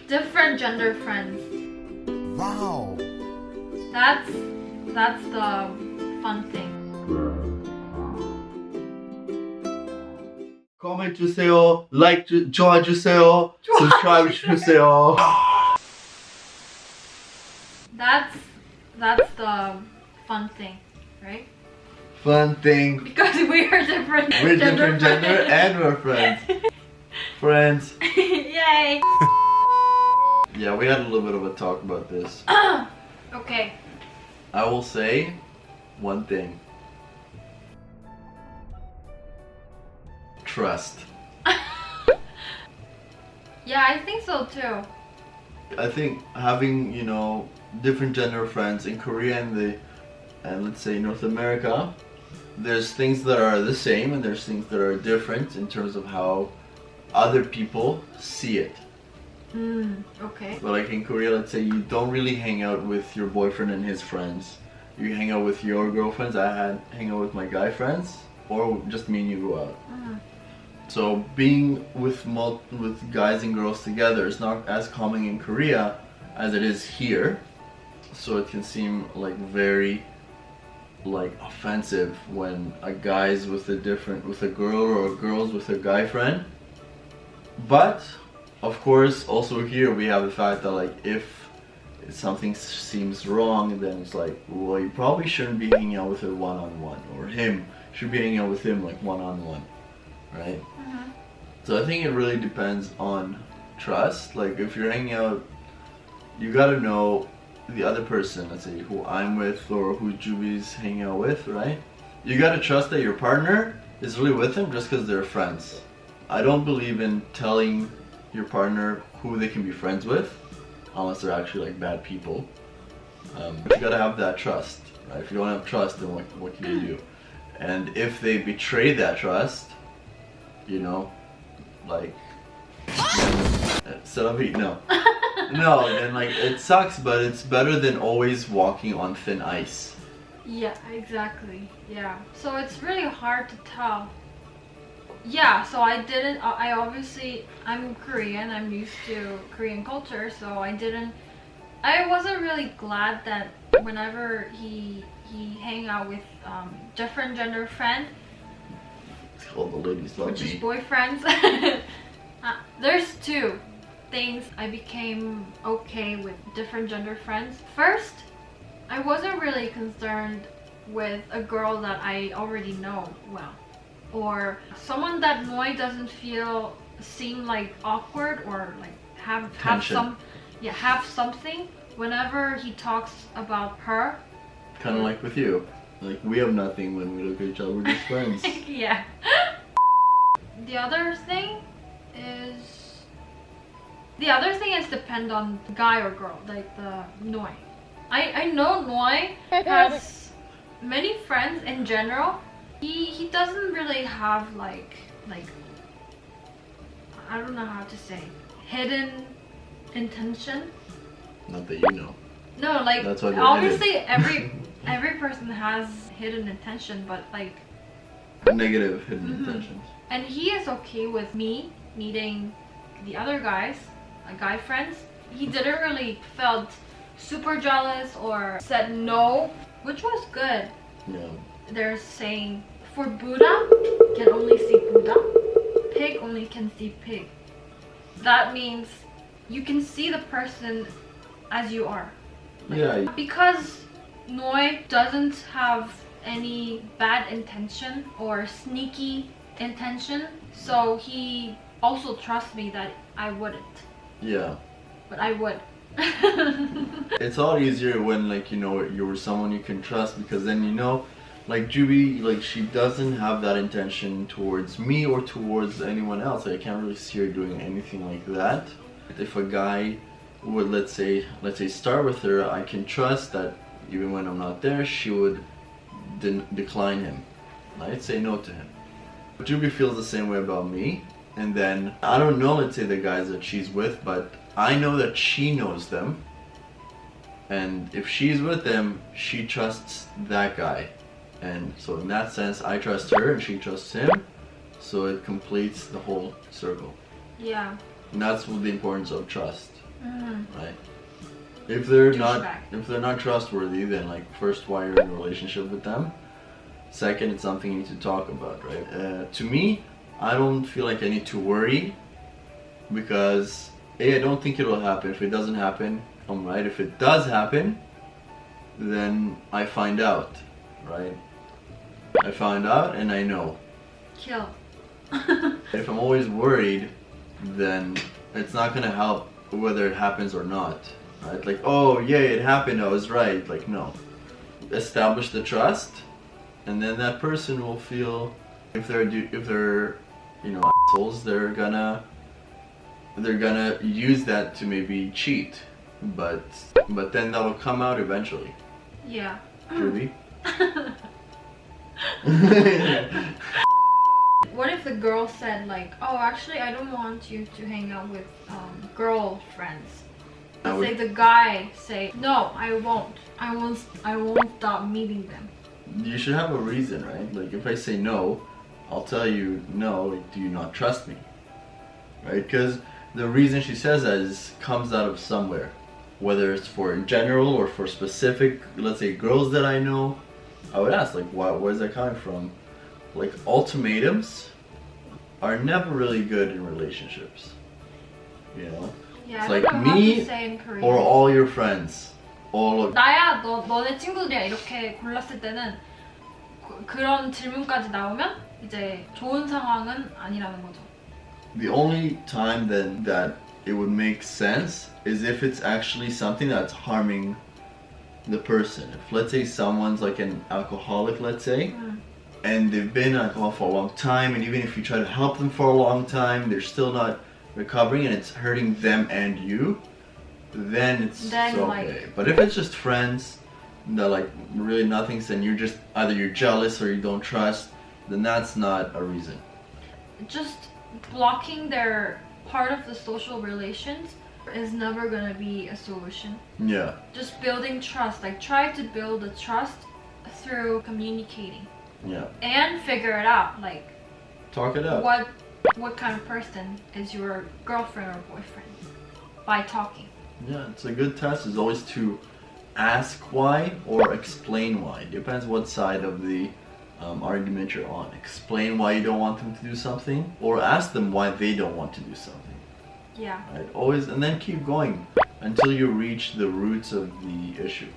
different gender friends. Wow. That's the fun thing. comment 주세요, like 좋아해 주세요, subscribe 주세요. That's the fun thing, right? Fun thing. Because we are different. We're different gender and we're friends. Friends. Yay! Yeah, we had a little bit of a talk about this. Okay. I will say one thing. Trust. Yeah, I think so too. I think having, you know, different gender friends in Korea and let's say North America, there's things that are the same and there's things that are different in terms of how other people see it. Okay. But like in Korea, let's say you don't really hang out with your boyfriend and his friends. You hang out with your girlfriends. hang out with my guy friends, or just me and you go out. So being with guys and girls together is not as common in Korea as it is here. So it can seem like very offensive when a guy's with a girl or a girl's with a guy friend. But of course, also here we have the fact that like if something seems wrong, then it's like, well, you probably shouldn't be hanging out with her one-on-one, or him should be hanging out with him like one-on-one, right? So I think it really depends on trust. Like if you're hanging out, you gotta know the other person, let's say who I'm with or who Jubi's hanging out with, right? You gotta trust that your partner is really with him just because they're friends. I don't believe in telling your partner who they can be friends with unless they're actually like bad people. But you gotta have that trust, right? If you don't have trust, then what can you do? And if they betray that trust, you know, like no, then like it sucks, but it's better than always walking on thin ice. Yeah, exactly. Yeah. So it's really hard to tell. Yeah, so I obviously, I'm Korean, I'm used to Korean culture, so I wasn't really glad that whenever he hang out with different gender friend, It's called the ladies love which is me. boyfriends. There's two things I became okay with different gender friends. First, I wasn't really concerned with a girl that I already know well, or someone that Noi doesn't seem like awkward or like have something whenever he talks about her. Kind of like with you. Like we have nothing when we look at each other, we're just friends. Yeah. The other thing is depend on guy or girl, like the Noi. I know Noi has many friends in general. He doesn't really have like I don't know how to say, hidden intention. Not that you know. No, like That's why they're obviously every person has hidden intention, but like Negative hidden intentions. and he is okay with me meeting the other guys, guy friends. He didn't really felt super jealous or said no, which was good. Yeah. They're saying for Buddha can only see Buddha, pig only can see pig. That means you can see the person as you are. Yeah. Because Noi doesn't have any bad intention or sneaky intention, so he also trusts me that I wouldn't. Yeah. But I would. It's a lot easier when like, you know, you're someone you can trust, because then you know, like Jubi, like she doesn't have that intention towards me or towards anyone else. Like, I can't really see her doing anything like that. If a guy would, let's say start with her, I can trust that even when I'm not there, she would decline him. I'd say no to him. Jubi feels the same way about me. And then, I don't know, let's say the guys that she's with, but I know that she knows them. And if she's with them, she trusts that guy. And so in that sense, I trust her and she trusts him. So it completes the whole circle. Yeah. And that's the importance of trust. right? If they're Douchebag. not trustworthy, then like first, why you're in a relationship with them. Second, it's something you need to talk about, right? To me, I don't feel like I need to worry because A, I don't think it'll happen. If it doesn't happen, I'm right. If it does happen, then I find out, right? I find out and I know. Kill. If I'm always worried, then it's not gonna help whether it happens or not, right? Like, oh yay, it happened, I was right. Like, no. Establish the trust, and then that person will feel if they're you know assholes, they're gonna use that to maybe cheat, but then that'll come out eventually. Yeah. Juby? What if the girl said like, oh, actually I don't want you to hang out with girl friends. Let's say the guy say, no, I won't stop meeting them. You should have a reason, right? Like if I say no, I'll tell you no, like, do you not trust me? Right? Because the reason she says that comes out of somewhere. Whether it's for in general or for specific, let's say girls that I know, I would ask like, where's that coming from? Like ultimatums are never really good in relationships. You know? Yeah, It's I like don't know how me to say in Korean. or all your friends. All of 나야 너네 친구들이랑 이렇게 골랐을 때는 그런 질문까지 나오면 이제 좋은 상황은 아니라는 거죠. the only time then that it would make sense is if it's actually something that's harming the person. If let's say someone's like an alcoholic, let's say, and they've been on alcohol for a long time, and even if you try to help them for a long time, they're still not recovering and it's hurting them and you, then it's okay. Like, but if it's just friends that like really nothing's, then you're just either you're jealous or you don't trust, then that's not a reason. just blocking their part of the social relations is never gonna be a solution. Yeah. Just building trust, like try to build the trust through communicating. Yeah. And figure it out, like Talk it out. what kind of person is your girlfriend or boyfriend by talking. Yeah, it's a good test is always to ask why or explain why. Depends what side of the argument you're on. Explain why you don't want them to do something, or ask them why they don't want to do something. Yeah. Right? Always, and then keep going until you reach the roots of the issue.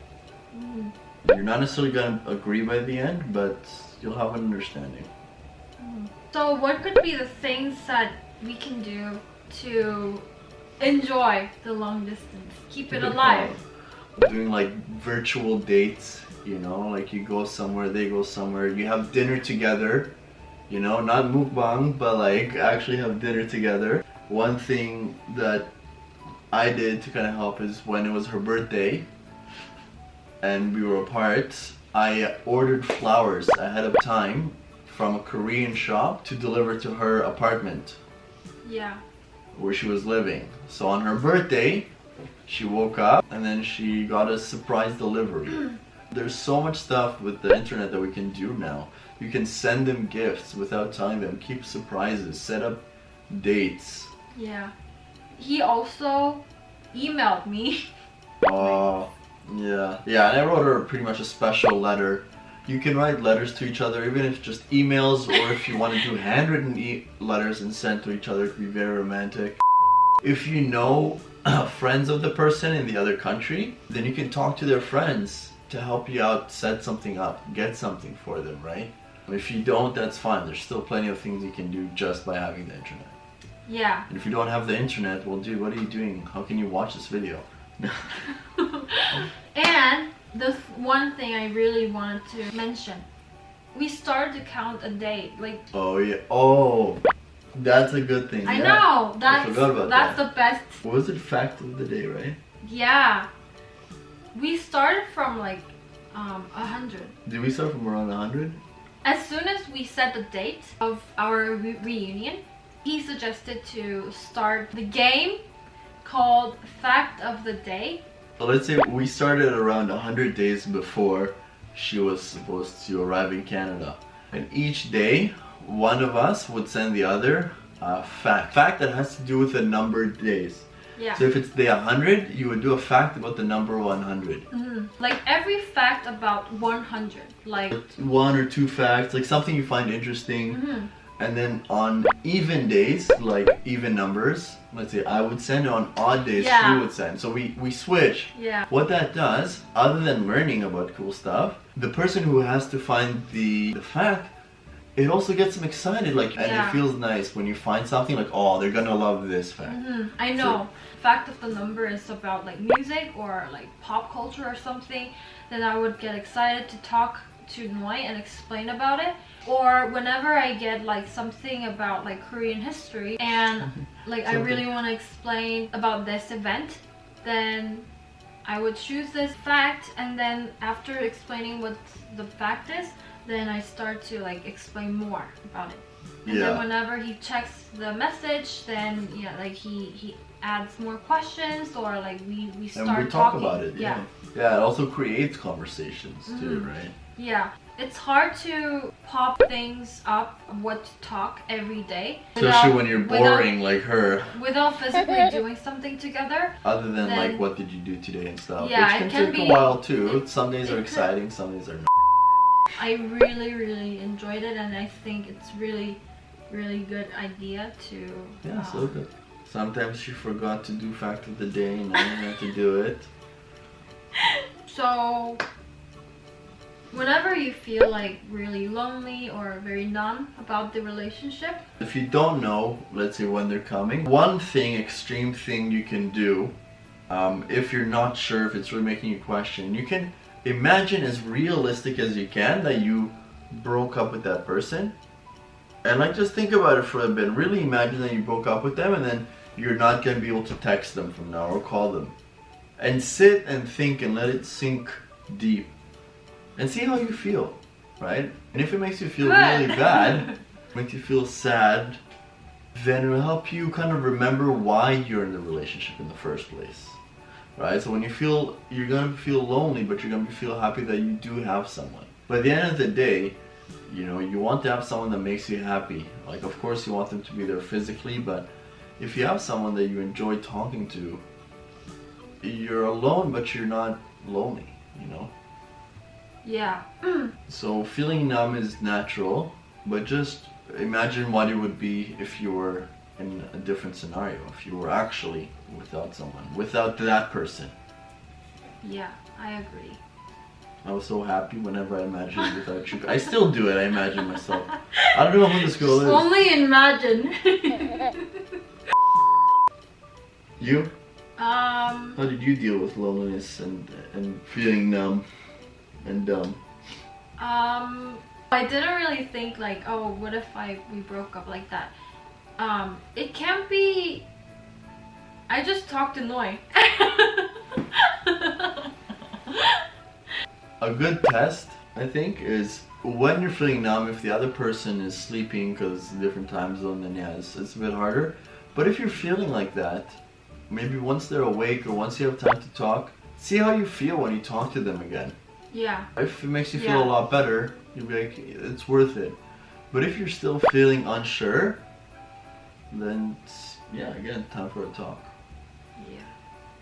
You're not necessarily gonna agree by the end, but you'll have an understanding. So what could be the things that we can do to enjoy the long distance? Keep it alive. Doing like virtual dates, you know, like you go somewhere, they go somewhere, you have dinner together, you know, not mukbang, but like actually have dinner together. One thing that I did to kind of help is when it was her birthday and we were apart, I ordered flowers ahead of time from a Korean shop to deliver to her apartment. Yeah. Where she was living. So on her birthday, she woke up and then she got a surprise delivery. There's so much stuff with the internet that we can do now. You can send them gifts without telling them, keep surprises, set up dates. Yeah. He also emailed me. Oh, yeah. Yeah, and I wrote her pretty much a special letter. You can write letters to each other, even if just emails, or if you want to do handwritten letters and send to each other, it could be very romantic. If you know friends of the person in the other country, then you can talk to their friends to help you out, set something up, get something for them, right? If you don't, that's fine. There's still plenty of things you can do just by having the internet. Yeah. And if you don't have the internet, well, dude, what are you doing? How can you watch this video? And the one thing I really wanted to mention, we started to count a day, like. Oh yeah. Oh, that's a good thing. I yeah. know. I forgot about that's that. the best. What was it? Fact of the day, right? Yeah. We started from like 100. Did we start from around 100? As soon as we set the date of our reunion, he suggested to start the game called Fact of the Day. So let's say we started around 100 days before she was supposed to arrive in Canada. And each day, one of us would send the other a fact that has to do with the numbered days. Yeah. So if it's day 100, you would do a fact about the number 100. Like every fact about 100. Like One or two facts, like something you find interesting. And then on even days, like even numbers, let's say I would send, on odd days she would send. So we switch. Yeah. What that does, other than learning about cool stuff, the person who has to find the fact, it also gets them excited, like, and it feels nice when you find something like, oh, they're gonna love this fact. I know. Fact of the number is about like music or like pop culture or something, then I would get excited to talk to Noi and explain about it. Or whenever I get like something about like Korean history and like I really want to explain about this event, then I would choose this fact, and then after explaining what the fact is, then I start to like explain more about it. And then whenever he checks the message, then like he adds more questions, or like we start and we talk talking about it. Yeah, it also creates conversations too, right? Yeah, it's hard to pop things up, what to talk every day. Especially when you're boring like her. Without physically doing something together. Other than like, what did you do today and stuff. Yeah, which can take a while too. Some days are exciting, some days are not. I really enjoyed it, and I think it's really good idea to... Yeah, so good. Sometimes she forgot to do fact of the day, and I had to do it. So, whenever you feel like really lonely or very numb about the relationship, if you don't know, let's say when they're coming, one thing, extreme thing you can do, if you're not sure if it's really making you question, you can imagine as realistic as you can that you broke up with that person. And like, just think about it for a bit. Really imagine that you broke up with them, and then you're not going to be able to text them from now or call them. And sit and think and let it sink deep. And see how you feel, right? And if it makes you feel really bad, makes you feel sad, then it will help you kind of remember why you're in the relationship in the first place. Right? So when you feel, you're going to feel lonely, but you're going to feel happy that you do have someone. But at the end of the day, you know, you want to have someone that makes you happy. Like, of course you want them to be there physically, but if you have someone that you enjoy talking to, you're alone, but you're not lonely, you know? yeah. So feeling numb is natural, but just imagine what it would be if you were in a different scenario, if you were actually without someone, without that person. Yeah, I agree. I was so happy whenever I imagined without you. I still do it, I imagine myself. I don't know who this girl is. Only imagine. You? How did you deal with loneliness and feeling numb and dumb? I didn't really think like, oh, what if we broke up like that. It can't be. I just talked to Noi. A good test, I think, is when you're feeling numb, if the other person is sleeping because different time zone, then yeah, it's a bit harder. But if you're feeling like that, maybe once they're awake or once you have time to talk, see how you feel when you talk to them again. Yeah. If it makes you feel a lot better, you'll be like, it's worth it. But if you're still feeling unsure, then it's, yeah, again, time for a talk.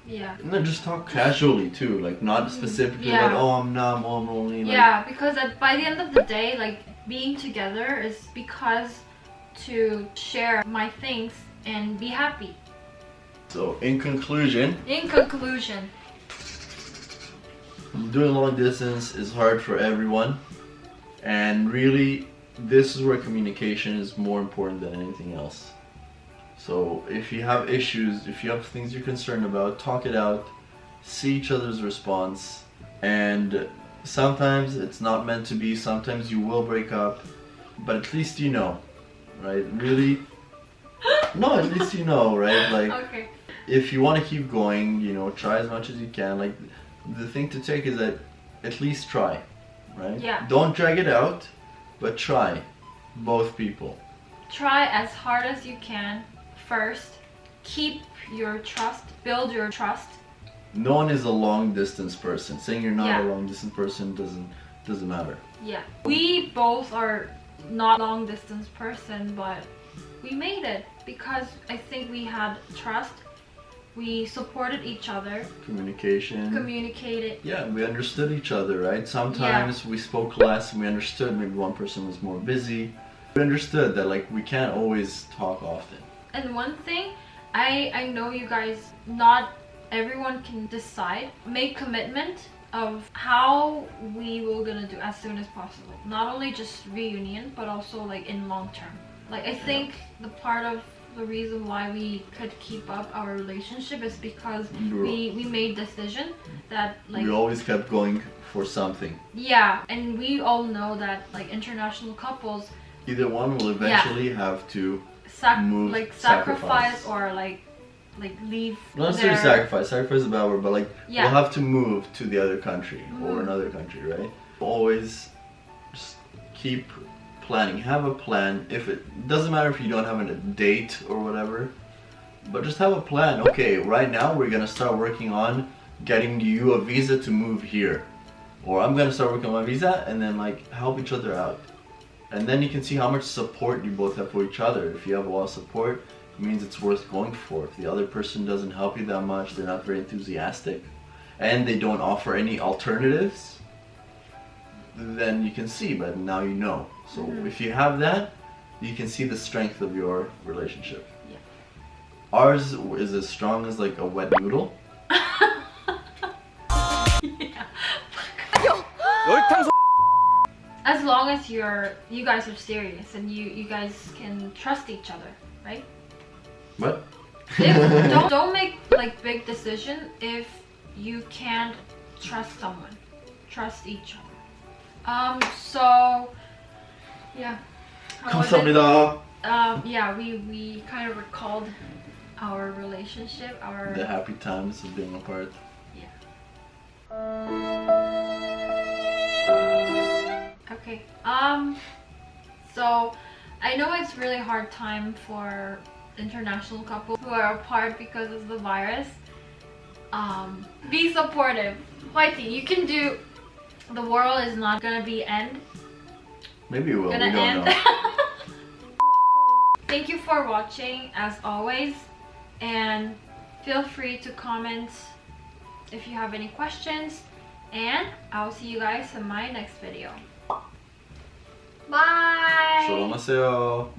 Yeah. And then just talk casually too, like not specifically like, oh, I'm numb, oh, I'm lonely. Like, yeah, because by the end of the day, like, being together is because to share my things and be happy. So in conclusion, doing long distance is hard for everyone, and really this is where communication is more important than anything else. So if you have issues, if you have things you're concerned about, talk it out, see each other's response, and sometimes it's not meant to be, sometimes you will break up, but at least you know, right? Really? No, at least you know, right? Like, okay. If you want to keep going, you know, try as much as you can. Like, the thing to take is that at least try, right? Yeah. Don't drag it out, but try, both people. Try as hard as you can. First, keep your trust, build your trust. No one is a long distance person. Saying you're not a long distance person doesn't matter. Yeah. We both are not long distance person, but we made it because I think we had trust We supported each other, Communication. communicated. Yeah, we understood each other, right? Sometimes we spoke less and we understood maybe one person was more busy. We understood that like we can't always talk often. And one thing, I know you guys, not everyone can decide, make commitment of how we will gonna do as soon as possible. Not only just reunion, but also like in long term. Like I think the part of the reason why we could keep up our relationship is because we made decision that like We always kept going for something. yeah, and we all know that like international couples Either one will eventually have to move, sacrifice or like leave not their... necessarily sacrifice. Sacrifice is a bad word, but like Yeah. we'll have to move to the other country or another country, right? Always just keep planning. Have a plan. If it doesn't matter if you don't have a date or whatever, but just have a plan. Okay, right now we're gonna start working on getting you a visa to move here, or I'm gonna start working on my visa, and then like help each other out. And then you can see how much support you both have for each other. If you have a lot of support, it means it's worth going for. If the other person doesn't help you that much, they're not very enthusiastic, and they don't offer any alternatives, then you can see, but now you know. So if you have that, you can see the strength of your relationship. Yeah. Ours is as strong as like a wet noodle. Yeah. As long as you guys are serious and you guys can trust each other, right? What? Don't make like big decision if you can't trust someone. Trust each other. So yeah. 감사합니다. Yeah, we kind of recalled our relationship, our The happy times of being apart. Okay. So I know it's really hard time for international couples who are apart because of the virus. Be supportive. Whitey, you can do. The world is not gonna be end. Maybe it will. Gonna We don't end. know. Thank you for watching as always, and feel free to comment if you have any questions, and I'll see you guys in my next video. Bye! 안녕하세요.